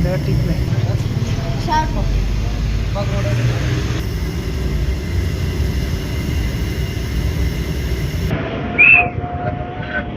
है टिक में।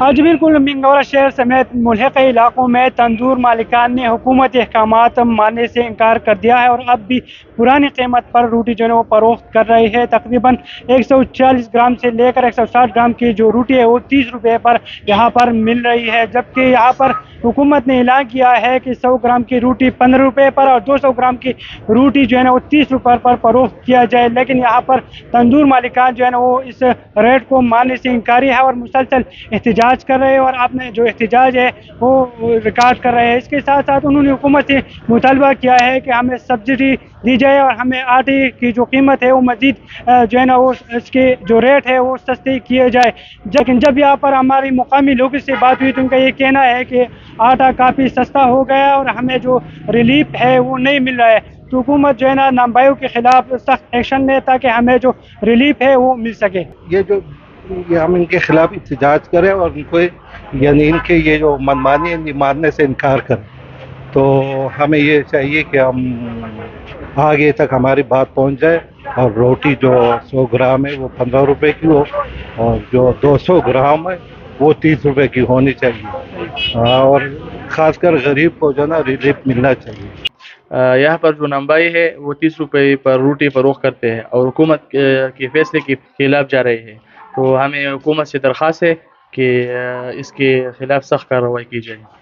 आज बिल्कुल मिंगौरा शहर समेत मुल्हिक़ा इलाकों में तंदूर मालिकान ने हुकूमती अहकामात मानने से इनकार कर दिया है और अब भी पुरानी कीमत पर रोटी जो है वो फरोख्त कर रही है। तकरीबन 140 ग्राम से लेकर 160 ग्राम की जो रोटी है वो 30 रुपये पर यहाँ पर मिल रही है, जबकि यहाँ पर हुकूमत ने ऐलान किया है कि 100 ग्राम की रोटी 15 रुपये पर और 200 ग्राम की रोटी जो है ना वो 30 रुपये पर फरोख्त किया जाए। लेकिन यहाँ पर तंदूर मालिकान जो है ना वो इस रेट को मानने से इनकारी है और मुसलसल एहतजाज कर रहे हैं और आपने जो एहतजाज है वो रिकॉर्ड कर रहे हैं। इसके साथ साथ उन्होंने हुकूमत से मुतालबा किया है कि हमें सब्सिडी दी जाए और हमें आटे की जो कीमत है वो मज़ीद जो है ना वो इसके जो रेट है वो सस्ते किए जाए। लेकिन जब यहाँ पर हमारी मुकामी लोगों से बात हुई तो उनका ये कहना है कि आटा काफ़ी सस्ता हो गया और हमें जो रिलीफ है वो नहीं मिल रहा है। तो हुकूमत जो है ना नामबाइयों के खिलाफ सख्त एक्शन ले ताकि हमें जो रिलीफ है वो मिल सके। ये हम इनके खिलाफ एहतजाज करें और इनको यानी इनके ये जो मनमानी मानने से इनकार करें, तो हमें ये चाहिए कि हम आगे तक हमारी बात पहुंच जाए और रोटी जो 100 ग्राम है वो 15 रुपए की हो और जो 200 ग्राम है वो 30 रुपए की होनी चाहिए। और ख़ासकर गरीब को जो ना रिलीफ मिलना चाहिए। यहाँ पर जो नंबाई है वो 30 रुपये पर रोटी फरोख्त करते हैं और हुकूमत के फैसले के खिलाफ जा रहे हैं। तो हमें हुकूमत से दरख्वास्त है कि इसके खिलाफ सख्त कार्रवाई की जाए।